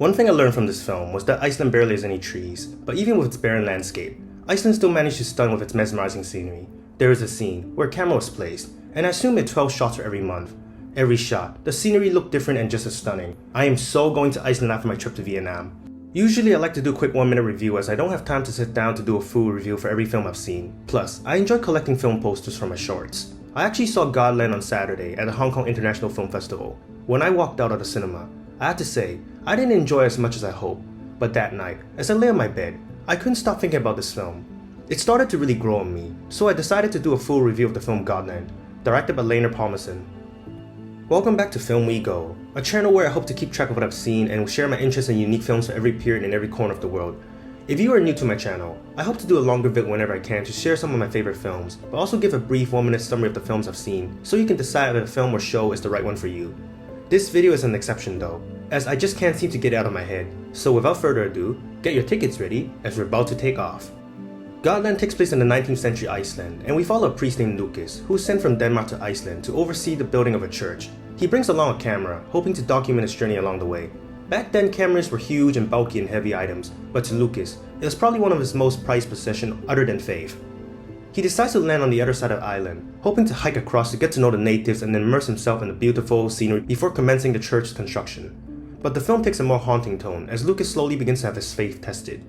One thing I learned from this film was that Iceland barely has any trees, but even with its barren landscape, Iceland still managed to stun with its mesmerizing scenery. There is a scene where a camera was placed, and I assume it 12 shots for every month. Every shot, the scenery looked different and just as stunning. I am so going to Iceland after my trip to Vietnam. Usually I like to do a quick 1-minute review as I don't have time to sit down to do a full review for every film I've seen. Plus, I enjoy collecting film posters for my shorts. I actually saw Godland on Saturday at the Hong Kong International Film Festival. When I walked out of the cinema, I have to say, I didn't enjoy it as much as I hoped. But that night, as I lay on my bed, I couldn't stop thinking about this film. It started to really grow on me, so I decided to do a full review of the film Godland, directed by Hlynur Pálmason. Welcome back to Filmwego, a channel where I hope to keep track of what I've seen and will share my interest in unique films for every period and every corner of the world. If you are new to my channel, I hope to do a longer vid whenever I can to share some of my favorite films, but also give a brief 1-minute summary of the films I've seen, so you can decide if a film or show is the right one for you. This video is an exception though, as I just can't seem to get it out of my head, so without further ado, get your tickets ready as we're about to take off. Godland takes place in the 19th century Iceland, and we follow a priest named Lucas, who is sent from Denmark to Iceland to oversee the building of a church. He brings along a camera, hoping to document his journey along the way. Back then, cameras were huge and bulky and heavy items, but to Lucas, it was probably one of his most prized possessions other than faith. He decides to land on the other side of the island, hoping to hike across to get to know the natives and then immerse himself in the beautiful scenery before commencing the church's construction. But the film takes a more haunting tone as Lucas slowly begins to have his faith tested.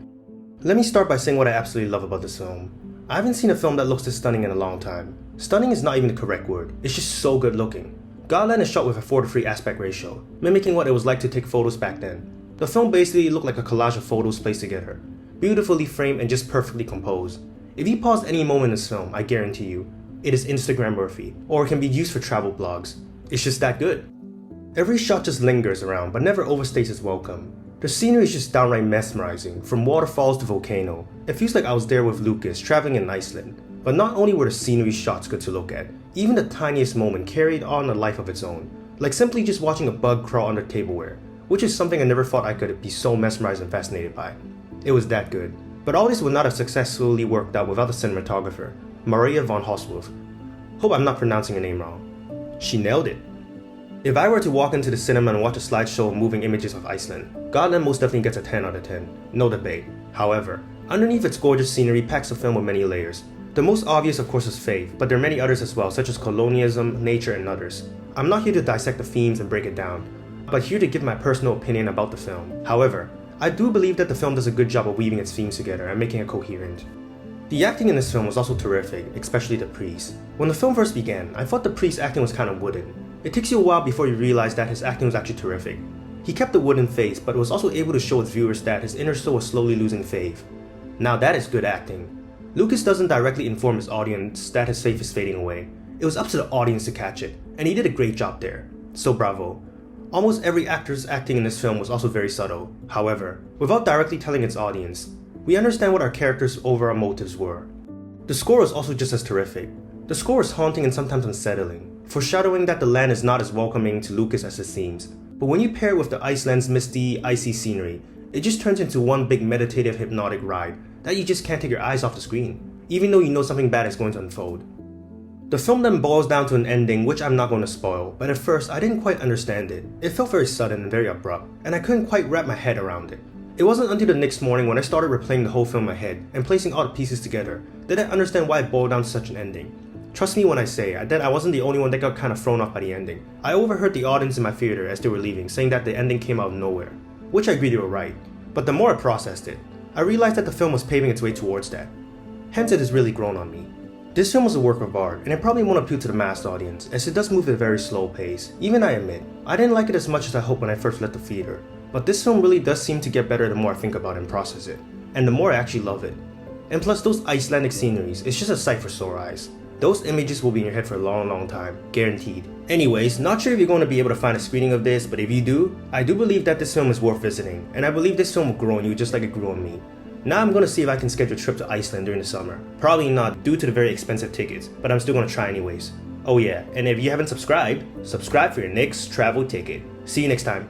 Let me start by saying what I absolutely love about this film. I haven't seen a film that looks this stunning in a long time. Stunning is not even the correct word, it's just so good looking. Godland is shot with a 4:3 aspect ratio, mimicking what it was like to take photos back then. The film basically looked like a collage of photos placed together, beautifully framed and just perfectly composed. If you pause any moment in this film, I guarantee you, it is Instagram worthy, or it can be used for travel blogs. It's just that good. Every shot just lingers around, but never overstays its welcome. The scenery is just downright mesmerizing, from waterfalls to volcano. It feels like I was there with Lucas, traveling in Iceland. But not only were the scenery shots good to look at, even the tiniest moment carried on a life of its own, like simply just watching a bug crawl under tableware, which is something I never thought I could be so mesmerized and fascinated by. It was that good. But all this would not have successfully worked out without the cinematographer, Maria von Hoswolf. Hope I'm not pronouncing her name wrong. She nailed it. If I were to walk into the cinema and watch a slideshow of moving images of Iceland, Godland most definitely gets a 10 out of 10, no debate. However, underneath its gorgeous scenery packs the film with many layers. The most obvious of course is faith, but there are many others as well, such as colonialism, nature, and others. I'm not here to dissect the themes and break it down, but here to give my personal opinion about the film. However, I do believe that the film does a good job of weaving its themes together and making it coherent. The acting in this film was also terrific, especially the priest. When the film first began, I thought the priest's acting was kind of wooden. It takes you a while before you realize that his acting was actually terrific. He kept the wooden face, but was also able to show his viewers that his inner soul was slowly losing faith. Now that is good acting. Lucas doesn't directly inform his audience that his faith is fading away. It was up to the audience to catch it, and he did a great job there. So bravo. Almost every actor's acting in this film was also very subtle. However, without directly telling its audience, we understand what our characters' overall motives were. The score was also just as terrific. The score is haunting and sometimes unsettling, foreshadowing that the land is not as welcoming to Lucas as it seems. But when you pair it with the Iceland's misty, icy scenery, it just turns into one big meditative, hypnotic ride that you just can't take your eyes off the screen, even though you know something bad is going to unfold. The film then boils down to an ending which I'm not going to spoil, but at first I didn't quite understand it. It felt very sudden and very abrupt, and I couldn't quite wrap my head around it. It wasn't until the next morning when I started replaying the whole film in my head and placing all the pieces together that I understand why it boiled down to such an ending. Trust me when I say that I wasn't the only one that got kind of thrown off by the ending. I overheard the audience in my theater as they were leaving saying that the ending came out of nowhere, which I agree they were right. But the more I processed it, I realized that the film was paving its way towards that. Hence it has really grown on me. This film was a work of art, and it probably won't appeal to the mass audience as it does move at a very slow pace. Even I admit, I didn't like it as much as I hoped when I first left the theater. But this film really does seem to get better the more I think about it and process it, and the more I actually love it. And plus those Icelandic sceneries, it's just a sight for sore eyes. Those images will be in your head for a long time, guaranteed. Anyways, not sure if you're going to be able to find a screening of this, but if you do, I do believe that this film is worth visiting, and I believe this film will grow on you just like it grew on me. Now I'm going to see if I can schedule a trip to Iceland during the summer. Probably not due to the very expensive tickets, but I'm still going to try anyways. Oh yeah, and if you haven't subscribed, subscribe for your next travel ticket. See you next time.